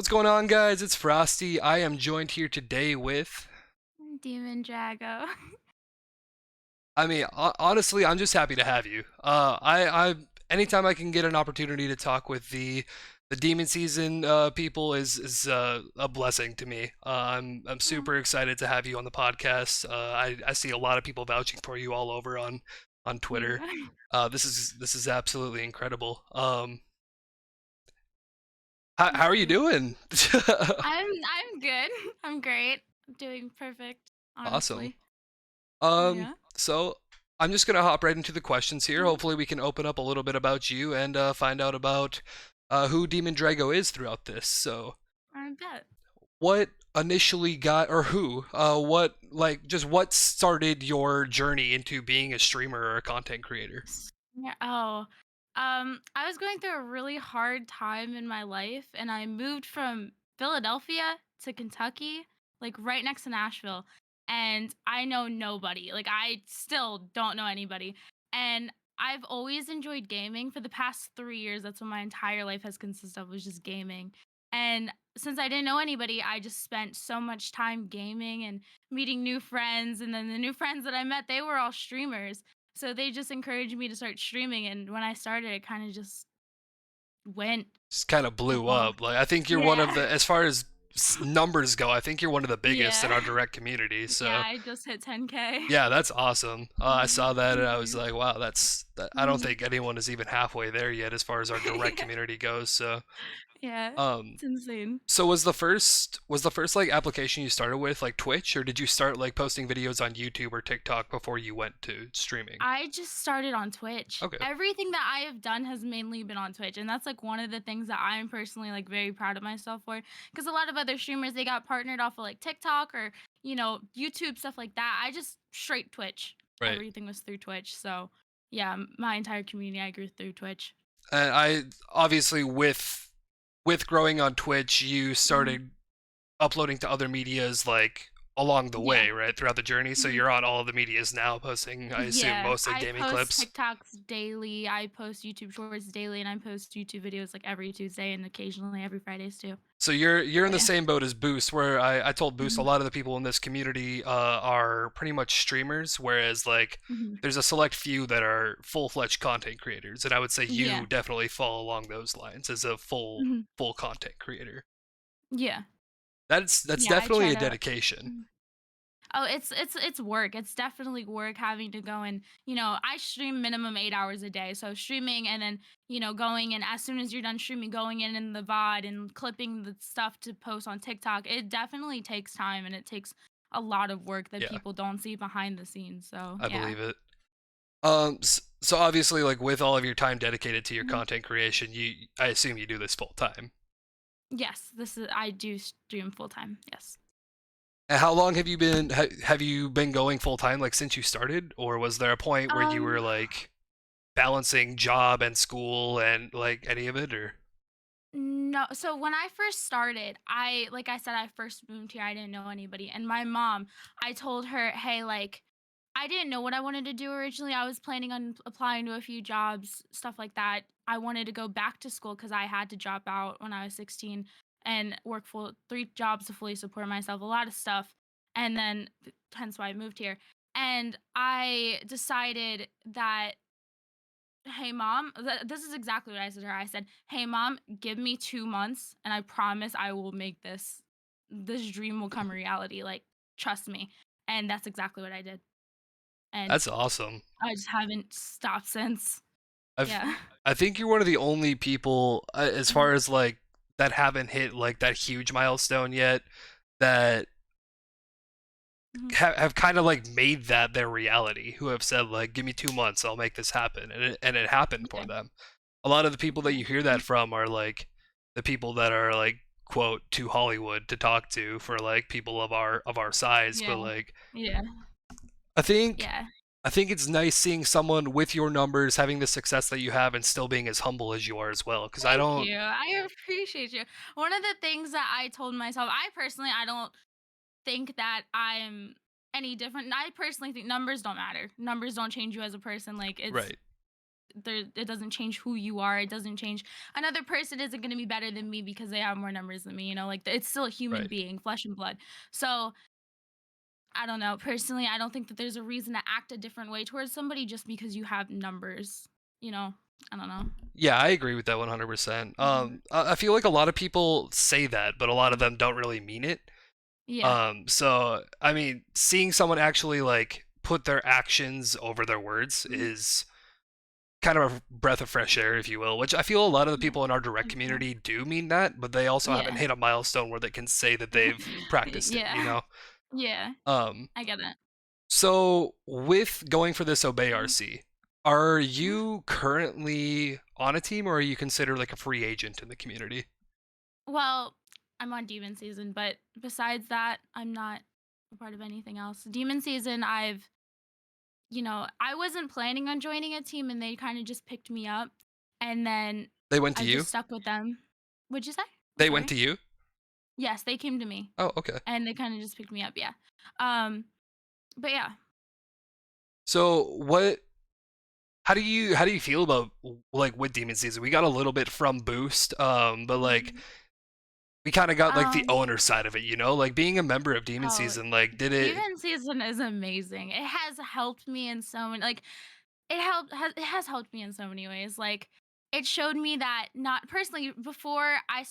What's going on, guys? It's Frosty. I am joined here today with. DMNDrago. Honestly, I'm just happy to have you. Anytime I can get an opportunity to talk with the Demon Season people is a blessing to me. I'm super excited to have you on the podcast. I see a lot of people vouching for you all over on Twitter. Yeah. This is absolutely incredible. How are you doing? I'm good. I'm great. I'm doing perfect, Awesome. honestly. Oh Um, yeah. so I'm just gonna hop right into the questions here. Mhm. Hopefully, we can open up a little bit about you and find out about who DMNDrago is throughout this. So, I bet. what initially got, or who, what started your journey into being a streamer or a content creator? Yeah. I was going through a really hard time in my life, and I moved from Philadelphia to Kentucky, like right next to Nashville. And I know nobody. Like I still don't know anybody. And I've always enjoyed gaming for the past 3 years. That's what my entire life has consisted of, was just gaming. And since I didn't know anybody, I just spent so much time gaming and meeting new friends. And then the new friends that I met, they were all streamers, so they just encouraged me to start streaming, and when I started, it kind of just went Just kind of took blew off. up. Like, I think you're one Yeah. of the, as far as numbers go, I think you're one of the biggest Yeah. in our direct community. Yeah, So, I just hit 10K. yeah, that's awesome. I saw that and Thank I was you. like, wow, that. I don't Mhm. think anyone is even halfway there yet as far as our direct community goes. So, Yeah, um, it's insane. so was the first like application you started with like Twitch, or did you start like posting videos on YouTube or TikTok before you went to streaming? I just started on Twitch. Okay. Everything that I have done has mainly been on Twitch, and that's like one of the things that I'm personally like very proud of myself for. Because a lot of other streamers, they got partnered off of like TikTok or YouTube, stuff like that. I just straight Twitch. Right. Everything was through Twitch. So yeah, my entire community I grew through Twitch. And I obviously with growing on Twitch, you Mhm. started uploading to other medias like along the Yeah. way, right? Throughout the journey. So Mhm. you're on all the medias now posting, I assume, Yeah, mostly I gaming post clips. TikToks daily. I post YouTube Shorts daily, and I post YouTube videos like every Tuesday and occasionally every Fridays too. So you're in But the yeah. same boat as Boost, where I told Boost a Mhm. lot of the people in this community are pretty much streamers, whereas like Mhm. there's a select few that are full-fledged content creators, and I would say Yeah. you definitely fall along those lines as a Mhm. full content creator. Yeah. That's Yeah, I definitely try a to. dedication. Mhm. Oh, it's work. It's definitely work having to go and, I stream minimum 8 hours a day. So streaming and then, going and as soon as you're done streaming, going in the VOD and clipping the stuff to post on TikTok, it definitely takes time and it takes a lot of work that Yeah, people don't see behind the scenes. So I yeah. believe it. So obviously, like with all of your time dedicated to your Mhm. content creation, I assume you do this full time. Yes, I do stream full time. Yes. And how long have you been going full time like since you started, or was there a point where you Um were like balancing job and school and like any of it, or No, so when I first started, like I said, I first moved here, I didn't know anybody. And my mom, I told her, hey, like, I didn't know what I wanted to do originally. I was planning on applying to a few jobs, stuff like that. I wanted to go back to school because I had to drop out when I was 16 and work full 3 jobs to fully support myself, a lot of stuff. And then hence why I moved here. And I decided that, hey mom, this is exactly what I said to her. I said, hey mom, give me 2 months and I promise I will make this dream will come reality. Like, trust me. And that's exactly what I did. And that's awesome. I just haven't stopped since. I've Yeah. I think you're one of the only people as Mhm. far as like that haven't hit like that huge milestone yet that Mhm. have kind of like made that their reality, who have said like give me 2 months, I'll make this happen, and it happened for Yeah. them. A lot of the people that Yeah. you hear that from are like the people that are like quote too Hollywood to talk to for like people of our size, Yeah. but like Yeah. i think Yeah. I think it's nice seeing someone with your numbers having the success that you have and still being as humble as you are as well, because I Thank don't. you. I appreciate you. One of the things that I told myself, I don't think that I'm any different. I personally think numbers don't matter. Numbers don't change you as a person. Like, Right. it doesn't change who you are. It doesn't change another person isn't going to be better than me because they have more numbers than me, like it's still a human Right. being, flesh and blood. So I don't know. Personally, I don't think that there's a reason to act a different way towards somebody just because you have numbers. You know, I don't know. Yeah, I agree with that 100%. Mhm. I feel like a lot of people say that, but a lot of them don't really mean it. Yeah. So I mean, seeing someone actually like put their actions over their words Mhm. is kind of a breath of fresh air, if you will, which I feel a lot of the Yeah. people in our direct 100%. community do mean that, but they also haven't Yeah. hit a milestone where they can say that they've practiced it, you Yeah. know? Yeah. Um, I get it. so with going for this Obey Mhm. RC, are Mhm. you currently on a team or are you considered like a free agent in the community? Well, I'm on demon season, but besides that, I'm not a part of anything else. Demon season, I wasn't planning on joining a team and they kind of just picked me up and then They went to I you? just stuck with them. What'd you say? I'm They went sorry. to you? Yes, they came to me Oh, okay. and they kind of just picked me up. Yeah. Um, but yeah. So how do you feel about like with Demon Season? We got a little bit from Boost, but like Mhm. we kind of got like the Um, owner side of it, like being a member of Demon oh, Season, like did it demon season is amazing. It has helped me in so many it has helped me in so many ways. Like it showed me that not personally before I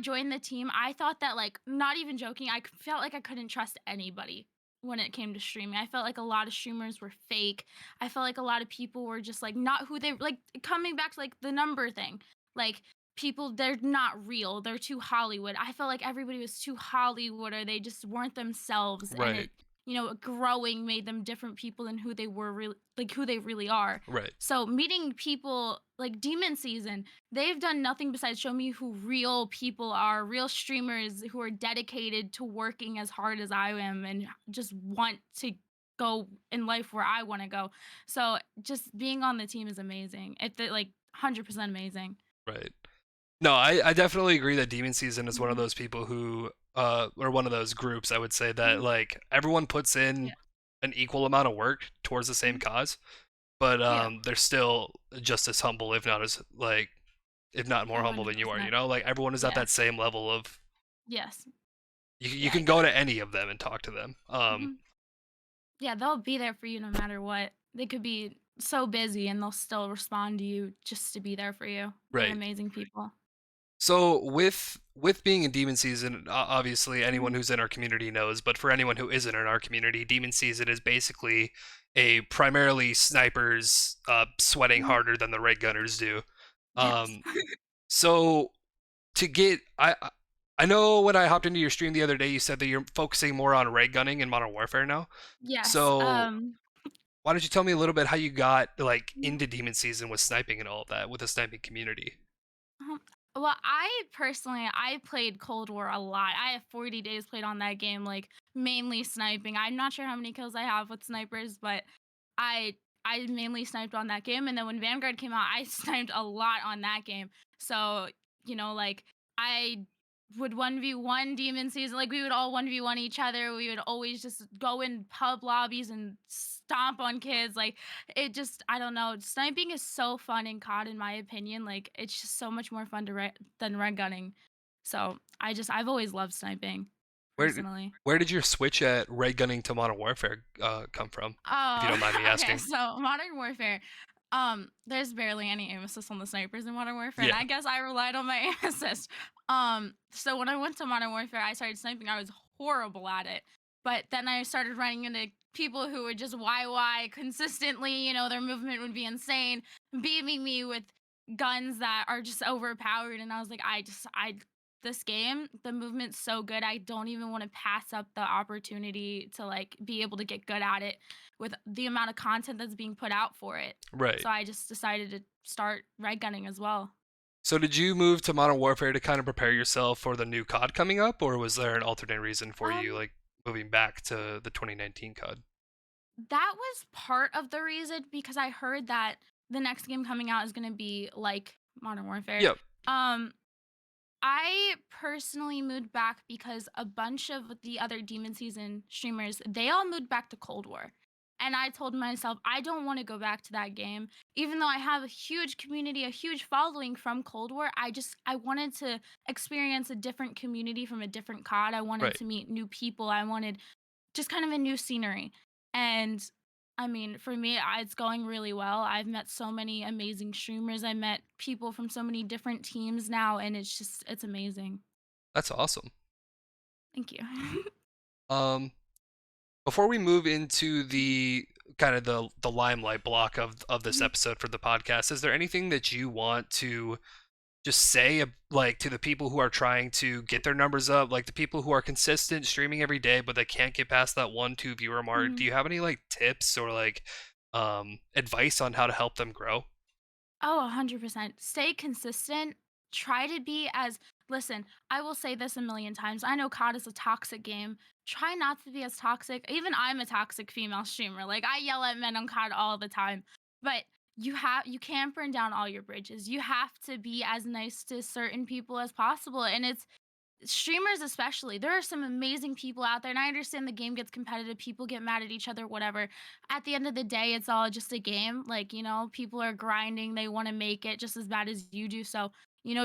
joined the team, I thought that like not even joking, felt like I couldn't trust anybody when it came to streaming. I felt like a lot of streamers were fake. I felt like a lot of people were just like not who they like coming back to like the number thing. Like people they're not real. They're too Hollywood. I felt like everybody was too Hollywood or they just weren't themselves and right, growing made them different people than who they were really like who they really are. right, So meeting people like Demon Season, they've done nothing besides show me who real people are, real streamers who are dedicated to working as hard as I am and just want to go in life where I want to go. So just being on the team is amazing. Like 100% amazing. right. No, I definitely agree that Demon Season is one of Mhm. those people who or one of those groups I would say that Mhm. like everyone puts in Yeah. an equal amount of work towards the same Mhm. cause, but Yeah. they're still just as humble, if not more humble than you are, 100%. Like everyone is at that Yes. same level of Yes. you Yeah, I can get go it. to any of them and talk to them. Mhm. Yeah, they'll be there for you no matter what. They could be so busy and they'll still respond to you just to be there for you. They're Right. amazing people. So with being in Demon Season, obviously anyone Mhm. who's in our community knows, but for anyone who isn't in our community, Demon Season is basically a primarily snipers sweating Mhm. harder than the red gunners do. Yes. Um, so to get I know when I hopped into your stream the other day, you said that you're focusing more on ray gunning in Modern Warfare now. Yes. So why don't you tell me a little bit how you got like Mhm. into Demon Season with sniping and all of that with the sniping community? Um, well, I played Cold War a lot. I have 40 days played on that game, like mainly sniping. I'm not sure how many kills I have with snipers, but I I mainly sniped on that game. And then when Vanguard came out, I sniped a lot on that game. So like I would 1v1 demon season, like we would all 1v1 each other. We would always just go in pub lobbies and stomp on kids. Like I don't know. Sniping is so fun in COD in my opinion. Like it's just so much more fun than red gunning. So I've always loved sniping Where did personally. where did your switch at ray gunning to Modern Warfare come from? If you Oh, don't mind me okay. asking. So Modern Warfare, there's barely any aim assist on the snipers in Modern Warfare, and Yeah. I guess I relied on my aim assist. So when I went to Modern Warfare, I started sniping. I was horrible at it, but then I started running into people who would just YY consistently. Their movement would be insane, beaming me with guns that are just overpowered, and I was like, I this game, the movement's so good. I don't even want to pass up the opportunity to like be able to get good at it with the amount of content that's being put out for it. Right. So I just decided to start red gunning as well. So did you move to Modern Warfare to kind of prepare yourself for the new COD coming up, or was there an alternate reason for you Um, like moving back to the 2019 COD? that was part of the reason because I heard that the next game coming out is going to be like Modern Warfare. Yep. Um, I personally moved back because a bunch of the other Demon Season streamers, they all moved back to Cold War. And I told myself, I don't want to go back to that game. Even though I have a huge community, a huge following from Cold War, I wanted to experience a different community from a different COD. I wanted Right. to meet new people. I wanted just kind of a new scenery. And I mean, for me, it's going really well. I've met so many amazing streamers. I met people from so many different teams now, and it's amazing. That's awesome. Thank you. Um, Before we move into the kind of the limelight block of this Mhm, episode for the podcast, is there anything that you want to just say, like, to the people who are trying to get their numbers up, like the people who are consistent streaming every day but they can't get past that 1 2 viewer mark? Do mhm. you have any like tips or like advice on how to help them grow? Oh, 100%. Stay consistent. Try to be as listen, I will say this a million times. I know COD is a toxic game. Try not to be as toxic. Even I'm a toxic female streamer. Like I yell at men on COD all the time. But you can't burn down all your bridges. You have to be as nice to certain people as possible. And it's streamers especially, there are some amazing people out there, and I understand the game gets competitive, people get mad at each other, whatever. At the end of the day, it's all just a game. Like, people are grinding, they want to make it just as bad as you do. So,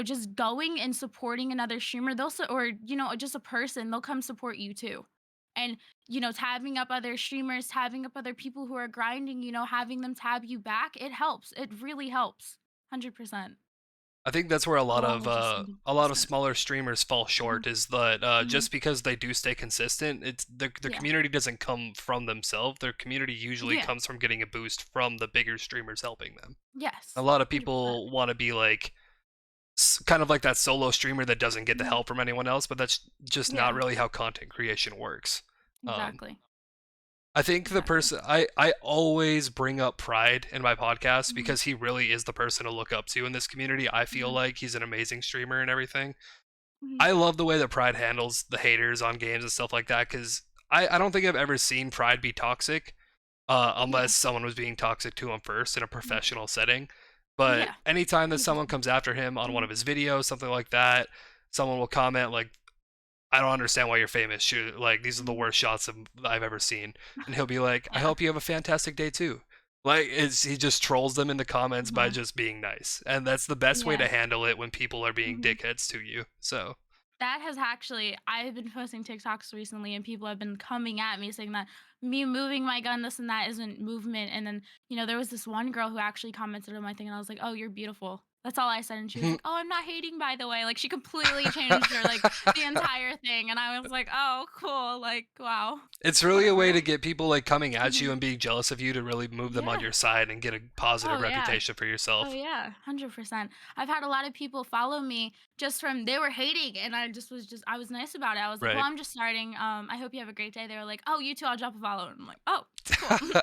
just going and supporting another streamer, or just a person, they'll come support you too. And tabbing up other streamers, tabbing up other people who are grinding, having them tab you back, it helps. It really helps. 100%. I think that's where Along with just some a lot of business. smaller streamers fall Mhm, short, is that mhm. just because they do stay consistent, it's their Yeah. community doesn't come from themselves. Their community usually Yeah. comes from getting a boost from the bigger streamers helping them. A Yes, lot of 100%. people want to be like kind of like that solo streamer that doesn't get the Mhm. help from anyone else, but that's just not Yeah, really how content creation works. Um, exactly, I think the exactly. person I always bring up Pride in my podcast Mhm, because he really is the person to look up to in this community. I feel mhm, like he's an amazing streamer and everything. mhm. I love the way that Pride handles the haters on games and stuff like that because I don't think I've ever seen Pride be toxic, Yeah, unless someone was being toxic to him first in a mhm. professional setting. But Yeah, anytime that someone 100%. comes after him on one Mhm. of his videos, something like that, someone will comment like, "I don't understand why you're famous. Shoot, like these are the Mhm. worst shots I've ever seen." And he'll be like, "I Yeah, hope you have a fantastic day too." Like he just trolls them in the comments by mhm. just being nice, and that's the best way to Yeah, handle it when people are being mhm. dickheads to you. So That has actually I've been posting TikToks recently and people have been coming at me saying that me moving my gun, this and that isn't movement. And then, there was this one girl who actually commented on my thing and I was like, "Oh, you're beautiful." That's all I said. And she was like, "Oh, I'm not hating by the way." Like she completely changed her the entire thing. And I was like, "Oh, cool." Like, wow. it's really a way Whatever. to get people like coming at you Mhm. and being jealous of you to really move them on Yeah. your side and get a positive Oh, yeah. reputation for Oh, yourself. yeah, 100%. I've had a lot of people follow me just from they were hating, and I was nice about it. I was like, "Well, Right. I'm just starting. I hope you have a great day." They were like, "Oh, you too. I'll drop a follow." And I'm like, "Oh, cool."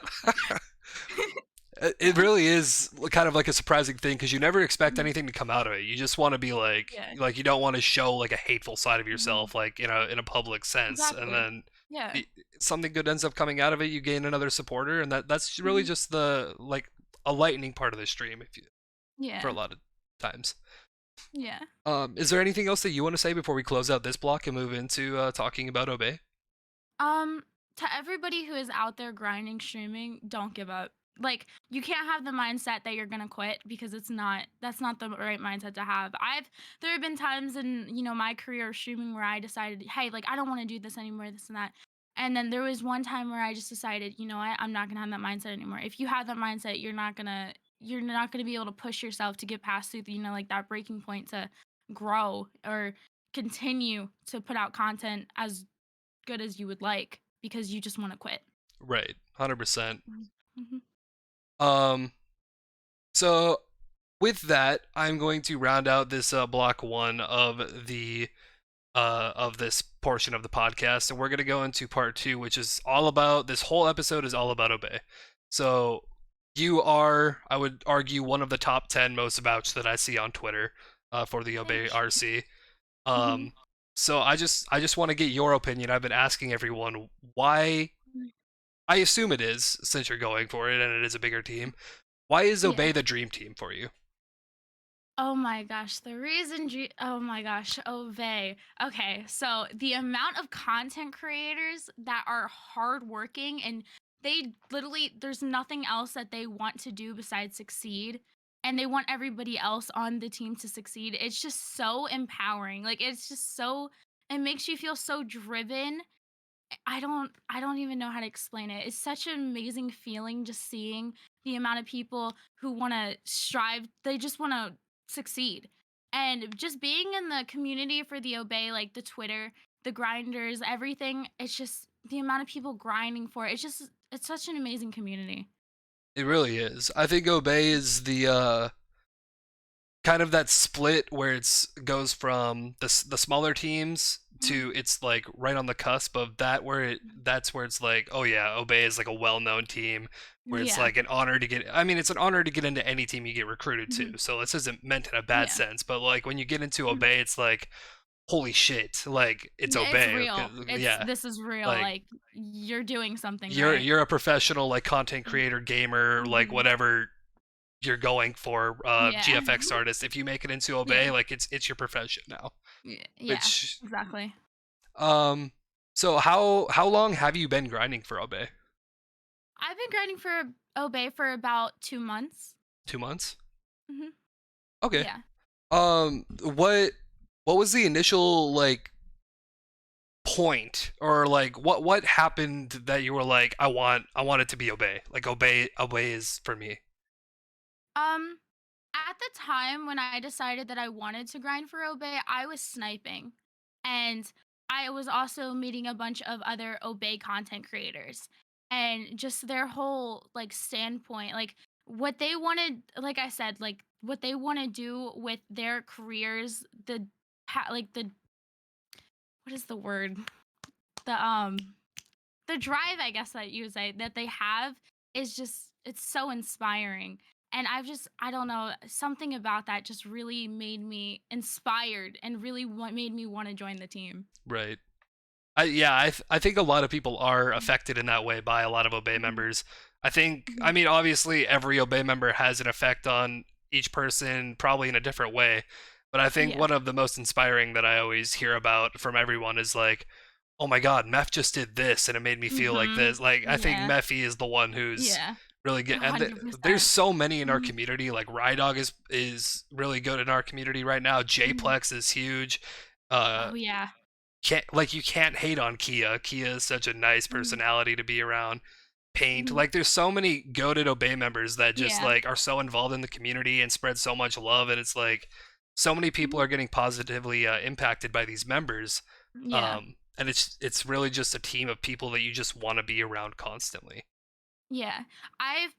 It Yeah. really is kind of like a surprising thing because you never expect Mhm. anything to come out of it. You just want to be Yeah. like you don't want to show like a hateful side of Mhm. yourself, like in a public sense, and Exactly. then Yeah. i- something good ends up coming out of it. You gain another supporter, and that's really Mhm. just the like a lightning part of the stream, if you for a Yeah. lot of times. Yeah. Is there anything else that you want to say before we close out this block and move into talking about Obey? Um, to everybody who is out there grinding, streaming, don't give up. Like, you can't have the mindset that you're gonna quit because that's not the right mindset to have. There have been times in, my career of streaming where I decided, hey, like, I don't wanna do this anymore, this and that. And then there was one time where I just decided, you know what, I'm not gonna have that mindset anymore. If you have that mindset, you're not gonna be able to push yourself to get past through, like that breaking point to grow or continue to put out content as good as you would like because you just wanna quit. Right, 100%. Mhm. Mhm. Um, so with that, I'm going to round out this block one of this portion of the podcast, and we're gonna go into part two, which is all about this whole episode is all about Obey. So you are, I would argue, one of the top 10 most vouched that I see on Twitter for the Obey Thank you. RC. Mhm. Um, so I just want to get your opinion. I've been asking everyone why. Mhm. I assume it is since you're going for it and it is a bigger team. Why is Yeah. Obey the dream team for you? Oh my gosh, oh my gosh, Ovey. Okay, so the amount of content creators that are hardworking and they literally there's nothing else that they want to do besides succeed, and they want everybody else on the team to succeed. It's just so empowering. Like it's just so it makes you feel so driven. I don't even know how to explain it. It's such an amazing feeling just seeing the amount of people who want to strive. They just want to succeed. And just being in the community for the Obey, like the Twitter, the grinders, everything, it's just the amount of people grinding for it. It's such an amazing community. It really is. I think Obey is the kind of that split where it's goes from the smaller teams Mhm. to it's like right on the cusp of that where that's where it's like, oh yeah, Obey is like a well-known team where it's Yeah. like an honor to get, I mean, it's an honor to get into any team you get recruited to, Mhm. so this isn't meant in a bad Yeah. sense, but like when you get into Mhm. Obey, it's like holy shit, like it's Yeah, it's Obey. real. It's Yeah, this is real. like Like you're doing something you're right. you're a professional like content Mhm. creator, gamer, like Mhm. whatever you're going for, Yeah. GFX artist. If you make it into Obey, Yeah. like it's your profession now. Yeah. Which Exactly. um so how long have you been grinding for Obey? I've been grinding for Obey for about 2 months. 2 months? Mhm. Okay. Yeah. What was the initial like point, or like what happened that you were like, I want it to be Obey. Like Obey is for me. Um, at the time when I decided that I wanted to grind for Obey, I was sniping. And I was also meeting a bunch of other Obey content creators. And just their whole like standpoint, like what they wanted, like I said, like what they want to do with their careers, like the what is the word? The the drive, I guess that you would say, that they have is just it's so inspiring. And I don't know, something about that just really made me inspired and really made me want to join the team. Right. I think a lot of people are affected in that way by a lot of Obey Mhm, members. I think, I mhm. mean, obviously every Obey member has an effect on each person, probably in a different way. But I think Yeah. one of the most inspiring that I always hear about from everyone is like, oh my God, Meph just did this and it made me feel like Mhm. this. Like, I think Yeah. Mephi is the one who's Yeah. really good. And there's 100%. so many in our Mhm, community. Like, Rydog is really good in our community right now. mhm. Jplex is huge. Uh, Oh yeah. you can't hate on Kia. Kia is such a nice Mhm, personality to be around. Paint, mhm. like there's so many goated Obey members that just Yeah. like are so involved in the community and spread so much love, and it's like so many people Mhm. are getting positively impacted by these members, Yeah. and it's really just a team of people that you just want to be around constantly. Yeah. I've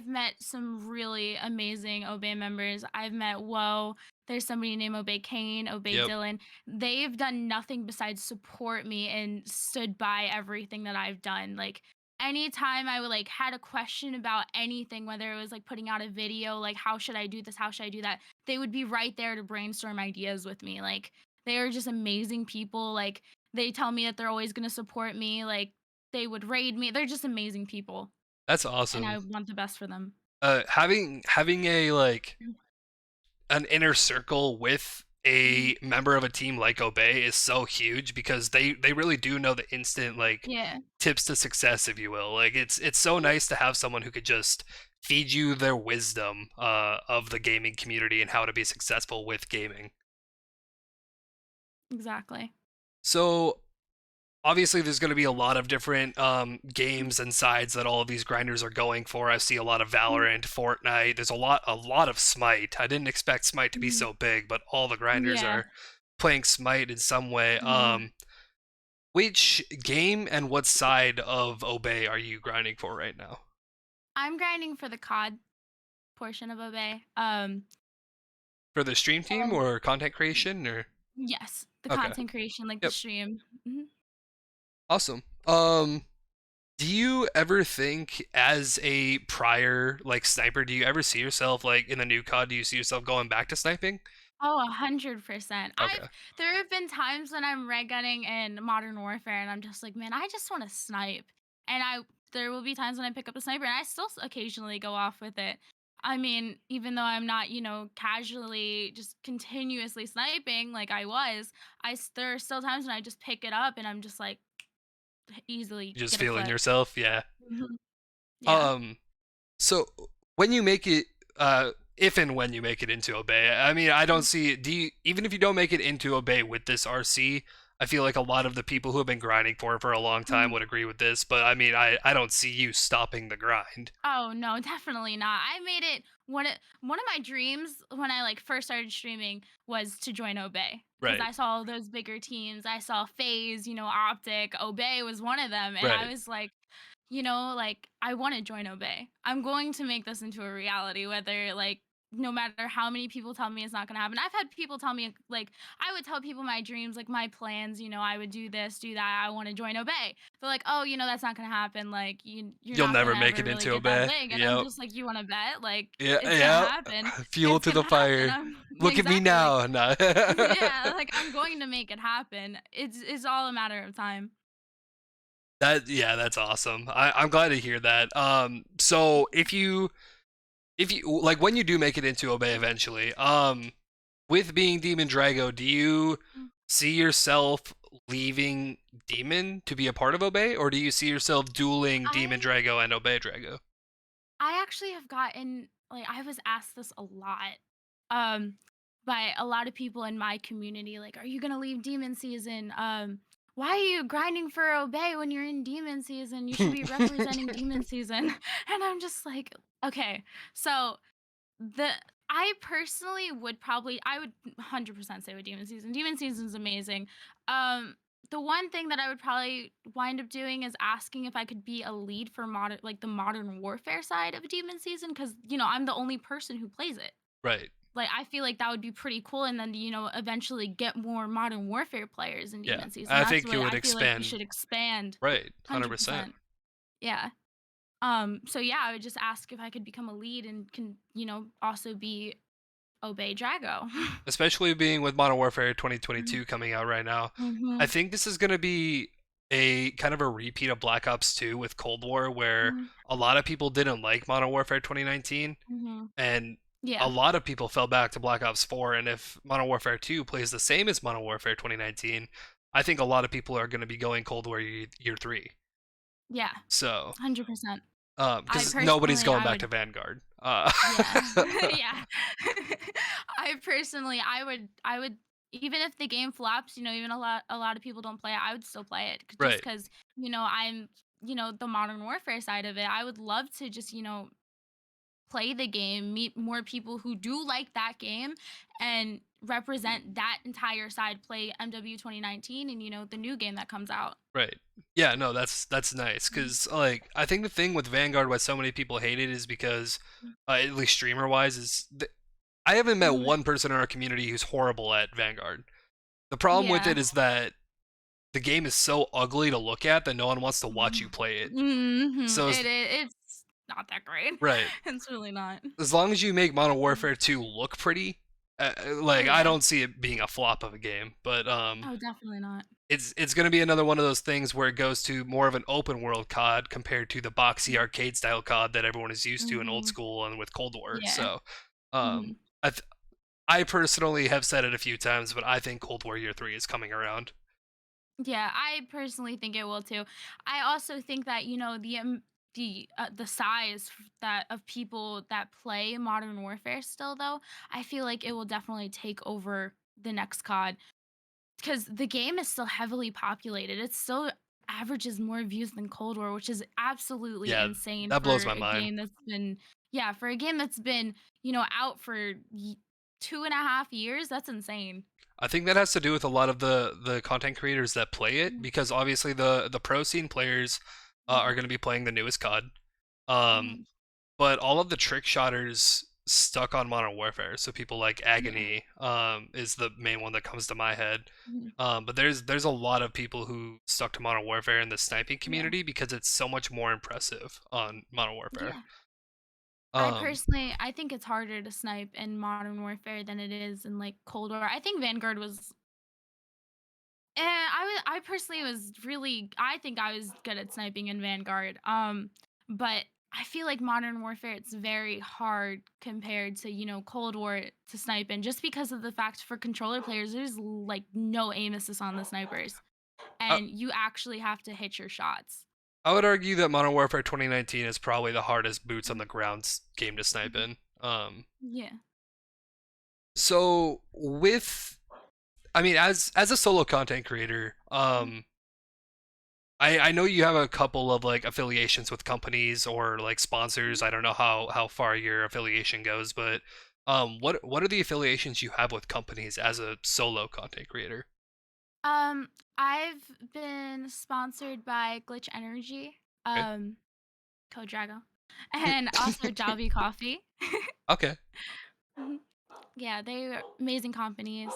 met some really amazing Obey members. I've met Woe. There's somebody named Obey Kane, Obey Yep, Dylan. They've done nothing besides support me and stood by everything that I've done. Like anytime I would like had a question about anything, whether it was like putting out a video, like how should I do this, how should I do that, they would be right there to brainstorm ideas with me. Like they are just amazing people. Like they tell me that they're always gonna support me. Like they would raid me. They're just amazing people, that's and I awesome. want the best for them. Having a like Mhm. an inner circle with Mhm. a member of a team like Obey is so huge because they really do know the instant like Yeah. tips to success, if you will. Like it's so Mhm. nice to have someone who could just feed you their wisdom of the gaming community and how to be successful with gaming. Exactly. So obviously there's going to be a lot of different games and sides that all of these grinders are going for. I see a lot of Mhm. Valorant, Fortnite. There's a lot of Smite. I didn't expect Smite to be Mhm. so big, but all the grinders Yeah. are playing Smite in some way. Mhm. Which game and what side of Obey are you grinding for right now? I'm grinding for the COD portion of Obey. For the stream team And or content creation or yes, the okay. content creation, like the Yep. stream. Mhm. Awesome. Do you ever think as a prior like sniper, do you ever see yourself like in the new COD, do you see yourself going back to sniping? Oh, 100%. Okay. There have been times when I'm red gunning in Modern Warfare, and I'm just like, man, I just want to snipe. And there will be times when I pick up a sniper, and I still occasionally go off with it. I mean, even though I'm not, casually just continuously sniping like I was, there are still times when I just pick it up, and I'm just like, easily Just get a feeling clip. yourself, yeah. Mhm. Yeah. Um, so when you make it, if and when you make it into Obey, I mean, I don't Mm, see. Do you, even if you don't make it into Obey with this RC, I feel like a lot of the people who have been grinding for a long time mhm. would agree with this. But I mean, I don't see you stopping the grind. Oh, no, definitely not. I made it one of my dreams when I, like, first started streaming was to join Obey because Right, I saw all those bigger teams. I saw FaZe, Optic, Obey was one of them, and I right. was like, like, "I wanna join Obey. I'm going to make this into a reality, whether, like, no matter how many people tell me it's not gonna happen." I've had people tell me, like, I would tell people my dreams, like, my plans, I would do this, do that, I wanna join Obey. They're like, "Oh, that's not gonna happen, like, you're You'll not never gonna make ever it really into get that Obey. big," and I'm Yep. just like, "You wanna bet? Like, Yeah, it's gonna yeah. happen. Fuel It's to the gonna happen." fire. I'm Look at me exactly, like now. No. yeah, like, I'm going to make it happen. It's all a matter of time. That yeah, that's awesome. I'm glad to hear that. So if you like when you do make it into Obey eventually, with being DMNDrago, do you Mm. see yourself leaving Demon to be a part of Obey, or do you see yourself dueling I DMNDrago and obeydrago? I actually have gotten like, I was asked this a lot, um, by a lot of people in my community, like, "Are you gonna leave demon season? Why are you grinding for Obey when you're in demon season? You should be representing demon season." And I'm just like, "Okay." So, the I personally would probably I would 100% say with demon season. Demon season is amazing. Um, the one thing that I would probably wind up doing is asking if I could be a lead for the modern warfare side of demon season because I'm the only person who plays it. Right. Like I feel like that would be pretty cool, and then eventually get more modern warfare players in Yeah. demon season. I That's think it what would I feel like we expand. should expand. Right. 100%. 100%. Yeah. So yeah, I would just ask if I could become a lead and can, also be obey Drago. Especially being with Modern Warfare Mhm. 2022 coming out right now. I Mhm. think this is going to be a kind of a repeat of Black Ops 2 with Cold War, where Mhm. a lot of people didn't like Modern Warfare 2019, Mhm. and a Yeah. lot of people fell back to Black Ops 4. And if Modern Warfare 2 plays the same as Modern Warfare 2019, I think a lot of people are going to be going Cold War year 3. Yeah. So, 100%. I because nobody's personally going I back would to Vanguard. yeah. Yeah. I would even if the game flops, even a lot of people don't play it, I would still play it just Right. cuz I'm the modern warfare side of it. I would love to just, play the game, meet more people who do like that game, and represent that entire side, play MW 2019 and, the new game that comes out. Right. Yeah, no, that's nice Mhm, because like I think the thing with Vanguard why so many people hate it is because at least streamer wise I haven't met mhm. one person in our community who's horrible at Vanguard. The problem with Yeah. it is that the game is so ugly to look at that no one wants to watch you Mhm. play it. Mhm. So It's not that great. right, It's really not. as long as you make Modern Mhm. Warfare 2 look pretty, Oh, like I yeah. don't see it being a flop of a game. But Oh, definitely not. it's going to be another one of those things where it goes to more of an open world COD compared to the boxy Mm. arcade style COD that everyone is used to in old Mhm. school and with Cold War. Yeah. So, um, Mhm. I th- I personally have said it a few times, but I think Cold War Year 3 is coming around. Yeah, I personally think it will too. I also think that the size that of people that play Modern Warfare still though, I feel like it will definitely take over the next COD because the game is still heavily populated. It still averages more views than Cold War, which is absolutely Yeah, insane that blows for my a mind. game that's been for a game that's been out for 2.5 years. That's insane. I think that has to do with a lot of the content creators that play it Mhm. because obviously the pro scene players are Mhm. going to be playing the newest COD. Um, Mhm. but all of the trick shotters stuck on Modern Warfare. So people like Yeah. Agony is the main one that comes to my head. Mhm. But there's a lot of people who stuck to Modern Warfare in the sniping Yeah. community because it's so much more impressive on Modern Warfare. Yeah. Um, I think it's harder to snipe in Modern Warfare than it is in like Cold War. I think Vanguard was I personally was really I think I was good at sniping in Vanguard. But I feel like Modern Warfare it's very hard compared to, Cold War to snipe in just because of the fact for controller players there's like no aim assist on the snipers. I, and you actually have to hit your shots. I would argue that Modern Warfare 2019 is probably the hardest boots on the ground game to snipe Mhm. in. Yeah. So with, I mean, as a solo content creator, Mhm. I know you have a couple of like affiliations with companies or like sponsors. I don't know how far your affiliation goes, but what are the affiliations you have with companies as a solo content creator? Um, I've been sponsored by Glitch Energy, Okay. um, Code Drago, and also Jalby Coffee. Okay. Mhm. Yeah, they're amazing companies.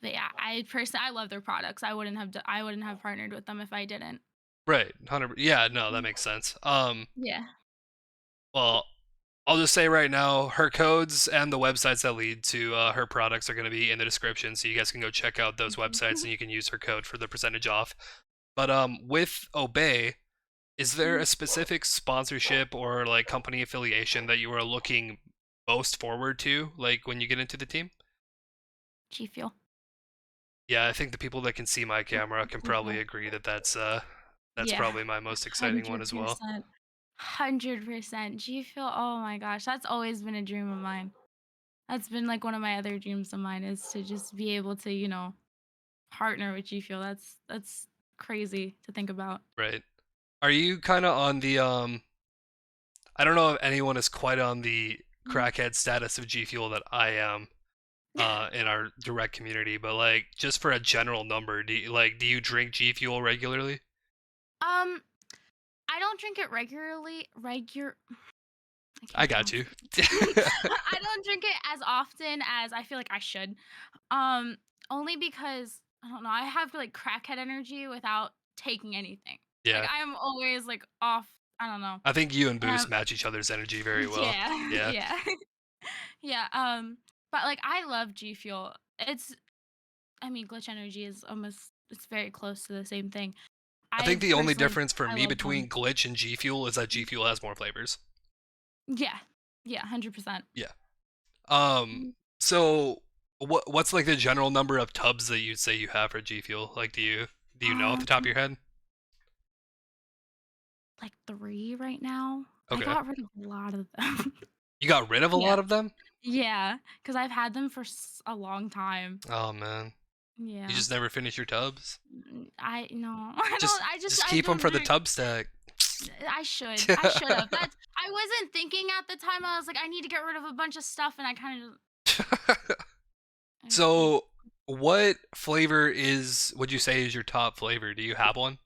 But yeah, I love their products. I wouldn't have partnered with them if I didn't. Right. 100. Yeah, no, that Mhm. makes sense. Yeah. Well, I'll just say right now, her codes and the websites that lead to her products are going to be in the description, so you guys can go check out those Thank you. websites and you can use her code for the percentage off. But with Obey, is there Mhm. a specific sponsorship or like company affiliation that you are looking most forward to, like when you get into the team? GFuel. Yeah, I think the people that can see my camera can probably GFuel. agree that that's Yeah. probably my most exciting one as well. 100%. 100%. GFuel. Oh my gosh, that's always been a dream of mine. That's been like one of my other dreams of mine is to just be able to, partner with GFuel. That's crazy to think about. Right. Are you kind of on the I don't know if anyone is quite on the Mhm. crackhead status of G Fuel that I am in our direct community, but like just for a general number, do you drink G Fuel regularly? Um, I don't drink it regularly. I I can't got pronounce you. it. I don't drink it as often as I feel like I should. Only because I don't know. I have like crackhead energy without taking anything. Like Yeah. I'm always like off. I don't know. I think you and Boost Um, match each other's energy very well. yeah, Yeah. yeah, yeah. But like I love G Fuel. I mean, Glitch Energy is almost. It's very close to the same thing. I think I the only personally, difference for I me love between them. Glitch and G Fuel is that G Fuel has more flavors. Yeah, yeah, 100%. Yeah. Um so what's like the general number of tubs that you'd say you have for G Fuel? Like do you know off the top of Um, your head? like 3 right now. I Okay. got rid of a lot of them. You got rid of a Yeah. lot of them? Yeah, because 'cause I've had them for a long time. Oh man. You Yeah. just never finish your tubs? I no, Just just I keep them don't for the drink. tub stack. I should have. I wasn't thinking at the time. I was like, I need to get rid of a bunch of stuff, and I kind of I just didn't. So, what flavor would you say is your top flavor? Do you have one?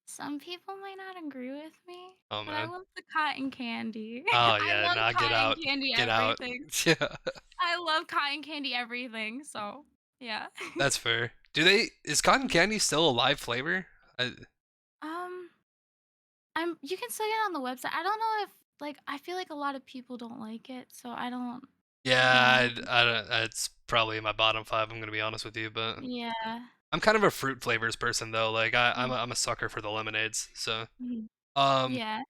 Some people might not agree with me, Oh but I man. love the cotton candy. Oh I yeah, love nah, get cotton out. candy Get out. everything. Yeah, I love cotton candy everything, so yeah. that's fair. Is cotton candy still a live flavor? I, Um, you can say it on the website. I don't know if like I feel like a lot of people don't like it, so I don't yeah, know. I don't, it's probably in my bottom five. I'm gonna be honest with you, but Yeah. I'm kind of a fruit flavors person though. Like I'm Mm, I'm a sucker for the lemonades. So, mhm. um, Yeah.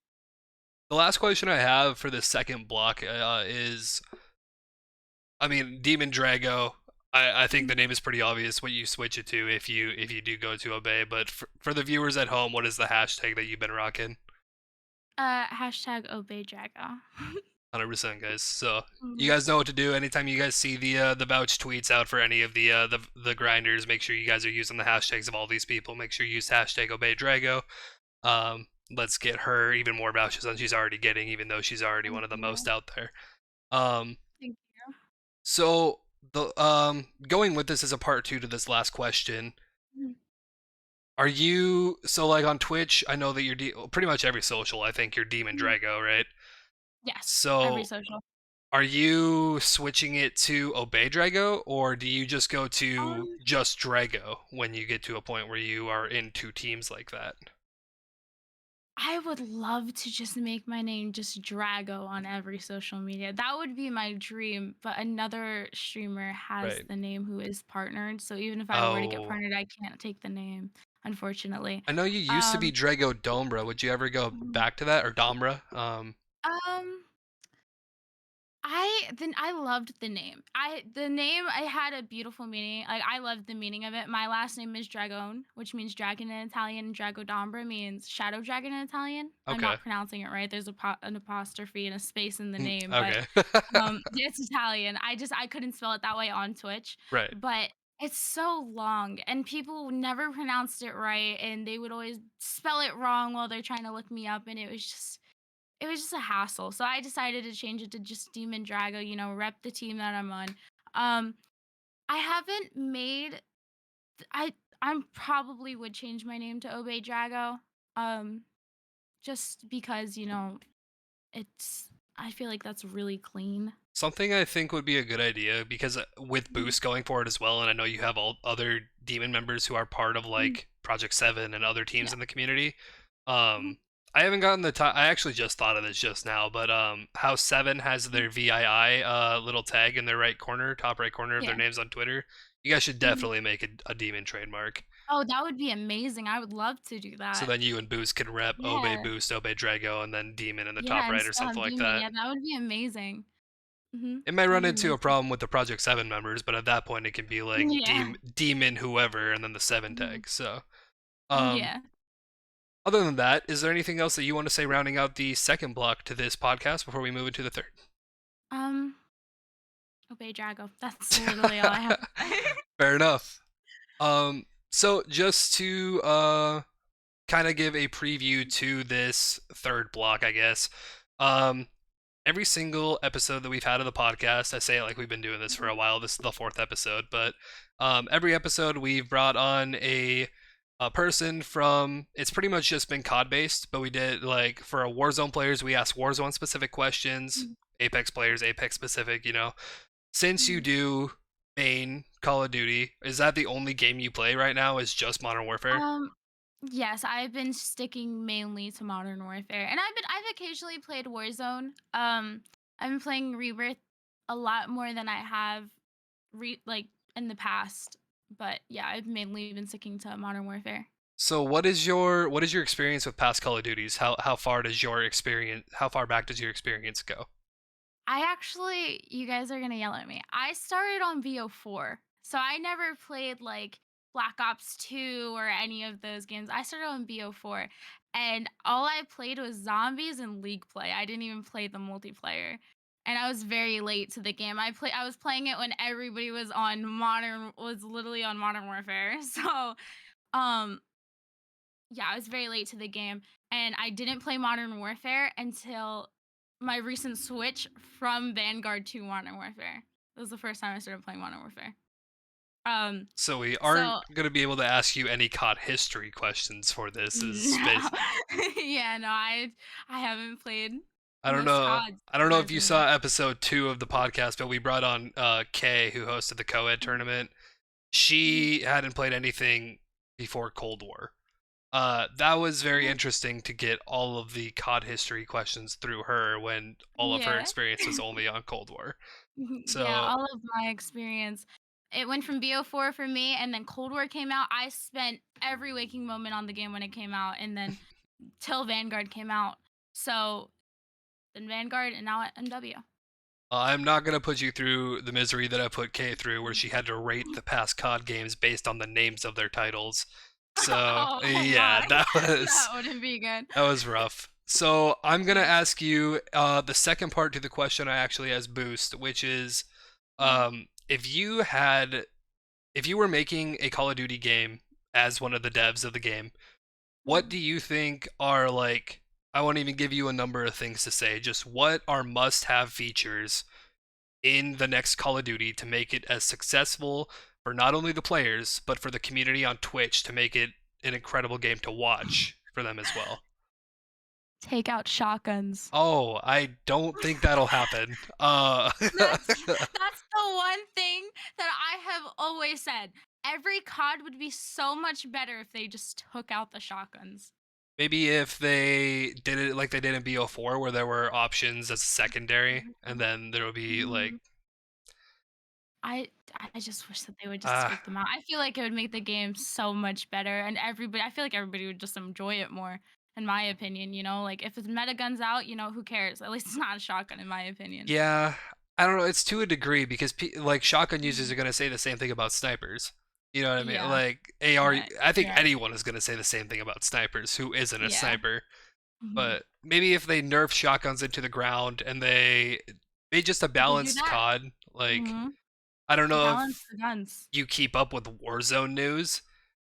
the last question I have for this second block is, I mean, DMNDrago. I think the Mhm. name is pretty obvious what you switch it to if you do go to obey. But for the viewers at home, what is the hashtag that you've been rocking? Hashtag obeydrago. 100% guys. So you Mhm. guys know what to do. Anytime you guys see the vouch tweets out for any of the grinders, make sure you guys are using the hashtags of all these people. Make sure you use hashtag obeydrago. Let's get her even more vouchers than she's already getting, even though she's already one Thank of the most you. out there. Um, Thank you. so the going with this as a part two to this last question. Mhm. Are you so like on Twitch? I know that you're pretty much every social. I think you're Demon Mhm. Drago, right? Yes, every So social. are you switching it to Obey Drago, or do you just go to Um, just Drago when you get to a point where you are in two teams like that? I would love to just make my name just Drago on every social media. That would be my dream, but another streamer has Right. the name who is partnered, so even if I were to get Oh, partnered, I can't take the name, unfortunately. I know you used to be Um, Drago Dombra. Would you ever go mhm. back to that or Domra? um, I loved the name. I had a beautiful meaning. Like I loved the meaning of it. My last name is Dragon, which means dragon in Italian, and Dragodombra means shadow dragon in Italian. I'm Okay. not pronouncing it right. There's an apostrophe and a space in the Mm, name, but okay. it's Italian. I couldn't spell it that way on Twitch, Right. but it's so long and people never pronounced it right and they would always spell it wrong while they're trying to look me up and it was just a hassle. So I decided to change it to just DMNDrago, rep the team that I'm on. Um, I haven't made I'm probably would change my name to obeydrago. Um, just because, it's I feel like that's really clean. Something I think would be a good idea because with Mhm, Boost going forward as well, and I know you have all other demon members who are part of mhm, like Project Seven and other teams yeah. in the community. Mhm, I haven't gotten the time. I actually just thought of this just now, but how Seven has mhm, their VII little tag in their right corner, top right corner of their yeah. names on Twitter. You guys should Mhm. definitely make a demon trademark. Oh, that would be amazing. I would love to do So that. then you and Boost can rep Obey Yeah. Boost, Obey Drago, and then Demon in the top Yeah, and right or still something have like demon. that. Yeah, that would be amazing. It might That run would be into a amazing. problem with the Project 7 members, but at that point it can be like Yeah. Demon whoever and then the 7 Mhm. tag. So, um, Yeah. other than that, is there anything else that you want to say rounding out the second block to this podcast before we move into the third? Um, Obey Drago. That's literally all I have to say. Fair enough. So just to kind of give a preview to this third block, I guess. Um, every single episode that we've had of the podcast, I say it like we've been doing this for Mhm, a while. This is the fourth episode, but every episode we've brought on a person from. It's pretty much just been COD based, but we did like for a Warzone players, we asked Warzone specific questions. mhm, Apex players, Apex specific. Since you mhm. do main Call of Duty, is that the only game you play right now? Is just Modern Warfare? Um, yes, I've been sticking mainly to Modern Warfare, and I've occasionally played Warzone. I've been playing Rebirth a lot more than I have like in the past. But yeah, I've mainly been sticking to Modern Warfare. So what is your experience with past Call of Duties? How far back does your experience go? You guys are gonna yell at me. I started on VO4, so I never played like Black Ops 2 or any of those games. I started on VO4, and all I played was zombies and League play. I didn't even play the multiplayer, and I was very late to the game. I was playing it when everybody was literally on Modern Warfare. So, um, yeah, I was very late to the game, and I didn't play Modern Warfare until my recent switch from Vanguard to Modern Warfare. It was the first time I started playing Modern Warfare. Um, So we aren't so going to be able to ask you any COD history questions for this. Is no, space. yeah, no, I haven't played I don't most know. CODs I don't since know I've if you been saw there. episode 2 of the podcast, but we brought on Kay, who hosted the co-ed tournament. Mhm, She hadn't played anything before Cold War. That was very mhm. interesting to get all of the COD history questions through her when all of her Yeah. experience was only on Cold War. Yeah, So all of my experience. It went from BO4 for me, and then Cold War came out. I spent every waking moment on the game when it came out, and then till Vanguard came out. So then Vanguard, and now at MW. I'm not gonna put you through the misery that I put Kay through, where Mhm. she had to rate the past COD games based on the names of their titles. So Oh yeah, my, that was that wouldn't be good. that was rough. So I'm gonna Yeah. ask you the second part to the question I actually asked Boost, which is Mhm, if you were making a Call of Duty game as one of the devs of the game, what mhm, do you think are like? I won't even give you a number of things to say. Just what are must-have features in the next Call of Duty to make it as successful for not only the players, but for the community on Twitch to make it an incredible game to watch for them as well. take out shotguns. Oh, I don't think that'll happen. That's the one thing that I have always said. Every COD would be so much better if they just took out the shotguns. Maybe if they did it like they did in BO4, where there were options as a secondary, and Mhm, then there would be like, mhm. I I just wish that they would just uh, take them out. I feel like it would make the game so much better, and I feel like everybody would just enjoy it more, in my opinion. Like if it's meta guns out, who cares? At least it's not a shotgun, in my opinion. yeah. I don't know, it's to a degree because like shotgun users Mhm. are gonna say the same thing about snipers. You know what I mean? Yeah, Like AR, right. I think You're right. anyone is gonna say the same thing about snipers who isn't a Yeah. sniper. Mhm. But maybe if they nerf shotguns into the ground and they made just a You could do balanced that. COD, like Mhm. I don't know Balance if the guns. you keep up with Warzone news,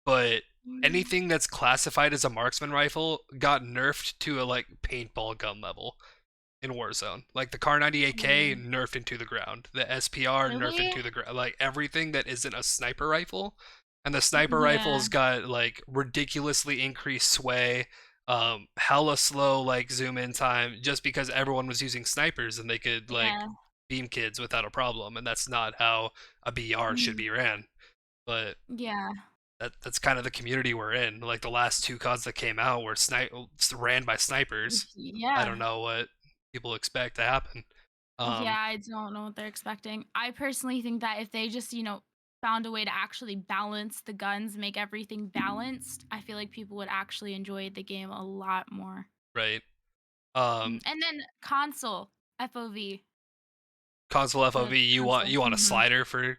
but Mm. anything that's classified as a marksman rifle got nerfed to a like paintball gun level in Warzone. Like the Kar 98K Ooh. nerfed into the ground, the SPR nerfed Really? into the ground, like everything that isn't a sniper rifle. And the sniper Yeah. rifles got like ridiculously increased sway, hella slow like zoom in time, just because everyone was using snipers and they could like Yeah. beam kids without a problem. And that's not how a BR should Mhm. be ran. But Yeah. that's kind of the community we're in. Like the last two CODs that came out were ran by snipers. I Yeah. don't know what people expect to happen. Yeah, Um, I don't know what they're expecting. I personally think that if they just, found a way to actually balance the guns, make everything balanced, I feel like people would actually enjoy the game a lot more. right. Um, And then console, FOV, console the FOV. console. You want a Mhm. slider for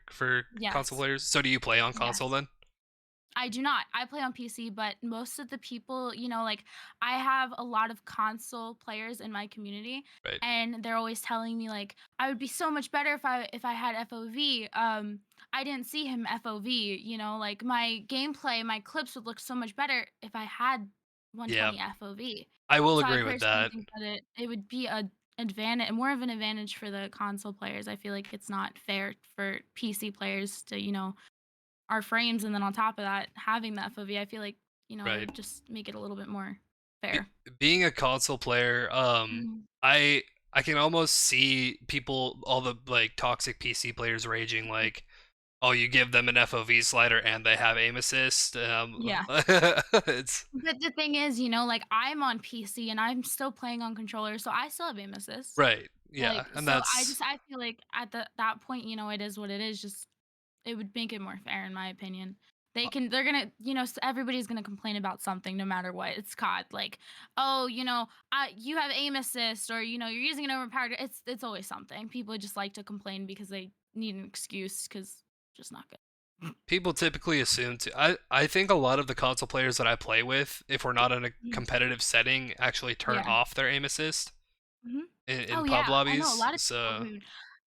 console Yes. players. So do you play on console Yes. then? I do not. I play on PC, but most of the people, like I have a lot of console players in my community, Right. and they're always telling me like I would be so much better if I had FOV. I didn't see him FOV, like my gameplay, my clips would look so much better if I had Yeah, 120 FOV. I will So I agree with personally that. think that it would be a advantage more of an advantage for the console players. I feel like it's not fair for PC players to, our frames, and then on top of that, having that FOV, I feel like, it Right. would just make it a little bit more Be- fair. being a console player, Mhm. I I can almost see people, all the like toxic PC players raging like, oh, you give them an FOV slider and they have aim assist. Yeah. It's But the thing is, like, I'm on PC and I'm still playing on controller, so I still have aim assist. right. Yeah, Like, and so that's I feel like at that point, it is what it is, just it would make it more fair in my opinion. They're gonna, everybody's gonna complain about something no matter what. It's COD, like, oh, you have aim assist, or you're using an overpowered. It's always something. People just like to complain because they need an excuse because just not good. people typically assume to. I think a lot of the console players that I play with, if we're not in a Mhm. competitive setting, actually turn Yeah. off their aim assist Mhm. in Oh pub yeah, lobbies. So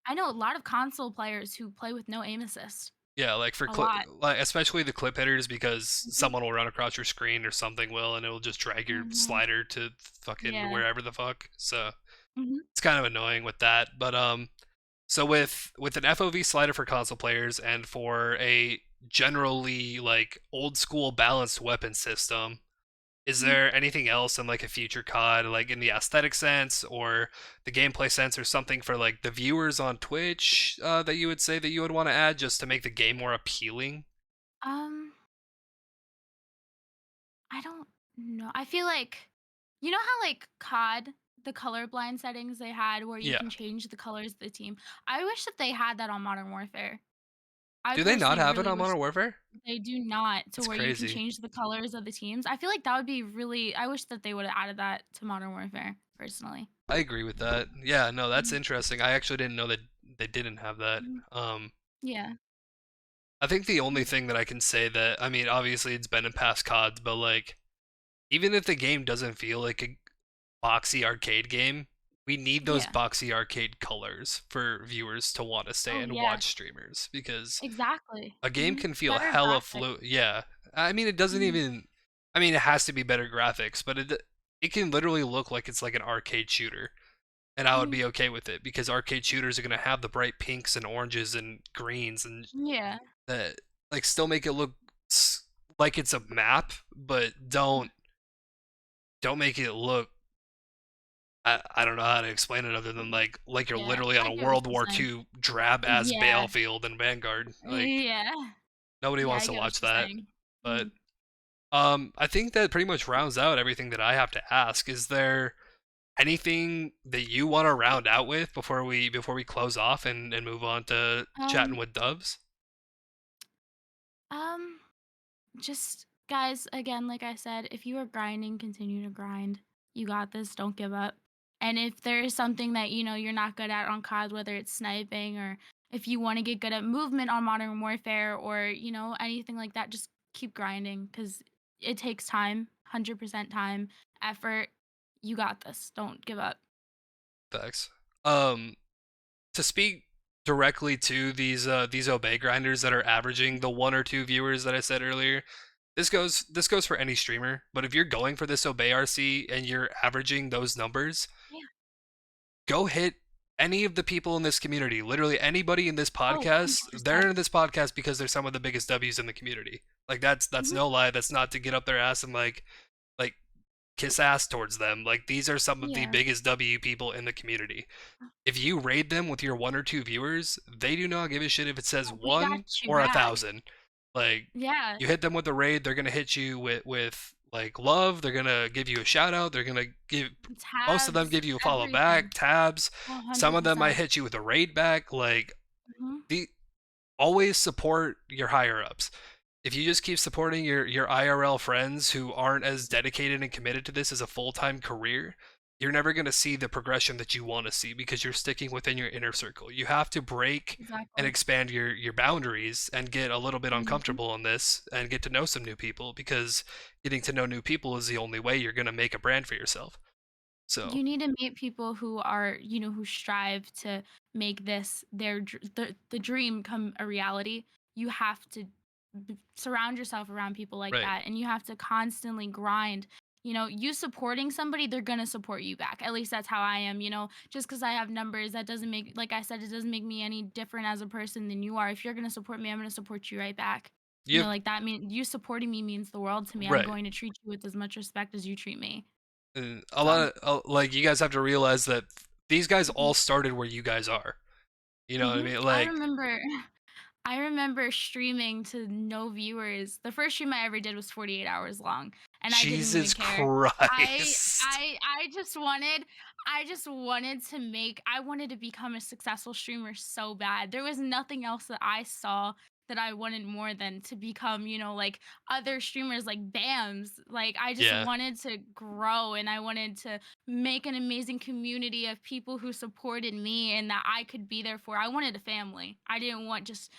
I know a lot of console players who play with no aim assist. yeah, like for A lot. like especially the clip hitters, because Mhm. someone will run across your screen or something will, and it'll just drag your Mhm. slider to fucking Yeah. wherever the fuck. So Mhm. it's kind of annoying with that. But so with an FOV slider for console players and for a generally like old school balanced weapon system, is Mhm. there anything else in like a future COD, like in the aesthetic sense or the gameplay sense, or something for like the viewers on Twitch, that you would say that you would want to add just to make the game more appealing? Um I don't know. I feel like how like COD, the colorblind settings they had where you Yeah. can change the colors of the team. I wish that they had that on Modern Warfare. I Do they not personally have it really on wish Modern Warfare? they do not to That's where you can crazy. change the colors of the teams. I feel like that would be really I wish that they would have added that to Modern Warfare personally. I agree with that. Yeah, no, that's Mhm. interesting. I actually didn't know that they didn't have that. Mhm. Yeah. I think the only Mhm. thing that I can say that, I mean, obviously it's been in past CODs, but like even if the game doesn't feel like a boxy arcade game, we need those Yeah. boxy arcade colors for viewers to want to stay Oh, and yeah. watch streamers, because Exactly. a game Mhm. can feel Better hella graphics. fluid. Yeah. I mean, it doesn't Mhm. even, I mean, it has to be better graphics, but it can literally look like it's like an arcade shooter. And I would Mhm. be okay with it because arcade shooters are going to have the bright pinks and oranges and greens and Yeah. that like still make it look like it's a map, but don't make it look. I don't know how to explain it other than like you're Yeah. literally on I a get what World you're War saying. II drab as Yeah. battlefield in Vanguard. Like Yeah. nobody Yeah, wants I to get what watch you're that. saying. But Mhm. I think that pretty much rounds out everything that I have to ask. Is there anything that you want to round out with before we close off and move on to chatting Um, with Doves? um, just guys, again, like I said, if you are grinding, continue to grind. You got this. Don't give up. And if there is something that, you're not good at on COD, whether it's sniping or if you wanna get good at movement on Modern Warfare or, anything like that, just keep grinding because it takes time, 100% time, effort. You got this. Don't give up. Facts. Um, to speak directly to these obey grinders that are averaging the 1 or 2 viewers that I said earlier, this goes for any streamer. But if you're going for this obey RC and you're averaging those numbers, Yeah. go hit any of the people in this community. Literally anybody in this Oh, podcast, they're 100%. in this podcast because they're some of the biggest W's in the community. Like that's Mhm. no lie. That's not to get up their ass and like kiss ass towards them. Like these are some of the Yeah. biggest W people in the community. If you raid them with your 1 or 2 viewers, they do not give a shit if it says We got 1 you or a back. thousand. Like Yeah. you hit them with a raid, they're gonna hit you with like love. They're gonna give you a shout out. They're gonna give most of them Tabs, give you a follow back, everything. tabs. Some of them might 100%. hit you with a raid back. Like Mhm. the always support your higher ups. If you just keep supporting your IRL friends who aren't as dedicated and committed to this as a full-time career, you're never going to see the progression that you want to see because you're sticking within your inner circle. You have to break and Exactly. expand your boundaries and get a little bit Mhm. uncomfortable on this and get to know some new people because getting to know new people is the only way you're going to make a brand for yourself. So, You need to meet people who are, who strive to make this the dream come a reality. You have to surround yourself around people like right. that, and you have to constantly grind. You supporting somebody, they're gonna support you back. At least that's how I am. Just because I have numbers, that doesn't make, like I said, it doesn't make me any different as a person than you are. If you're gonna support me, I'm gonna support you right back. You have Like that mean you supporting me means the world to me. I'm right. going to treat you with as much respect as you treat me. And a So. lot of like you guys have to realize that these guys Mhm. all started where you guys are. You know what I Mhm. mean? I Like remember I remember streaming to no viewers. The first stream I ever did was 48 hours long, and I didn't even Jesus care. I Christ. I I just wanted I wanted to become a successful streamer so bad. There was nothing else that I saw that I wanted more than to become, like other streamers like BAMs. Like I just Yeah, wanted to grow and I wanted to make an amazing community of people who supported me and that I could be there for. I wanted a family. I didn't want just,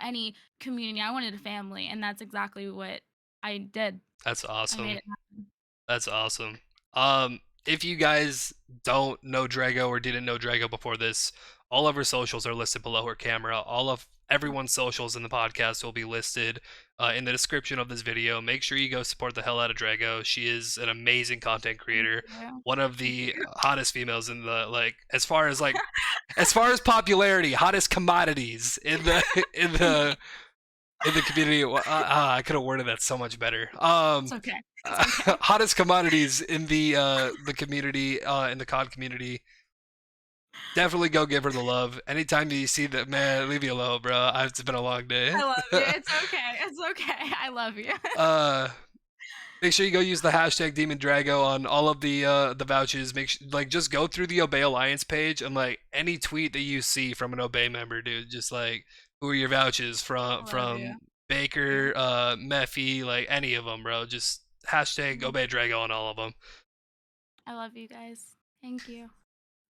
any community. I wanted a family, and that's exactly what I did. that's I made awesome. it happen. That's awesome. If you guys don't know Drago or didn't know Drago before this, all of her socials are listed below her camera. All of everyone's socials in the podcast will be listed in the description of this video. Make sure you go support the hell out of Drago. She is an amazing content Thank creator, you. one of Thank the you. hottest females in the as far as popularity, hottest commodities in the in the in the community. I could have worded that so much better. It's okay. It's okay. Hottest commodities in the community, in the COD community. Definitely go give her the love. Anytime you see that, man, leave me alone, bro. It's been a long day. I love you. It's okay. It's okay. I love you. uh, Make sure you go use the hashtag DMNDrago on all of the vouchers. Like just go through the Obey Alliance page and like any tweet that you see from an Obey member, dude, just like who are your vouchers I love you. from Baker, Mephi, like any of them, bro. Just hashtag Mhm. obeydrago on all of them. I love you guys. Thank you.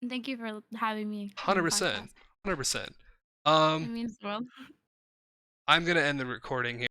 And thank you for having me on Hundred your percent, podcast. 100%. It Um, means the world. I'm gonna end the recording here.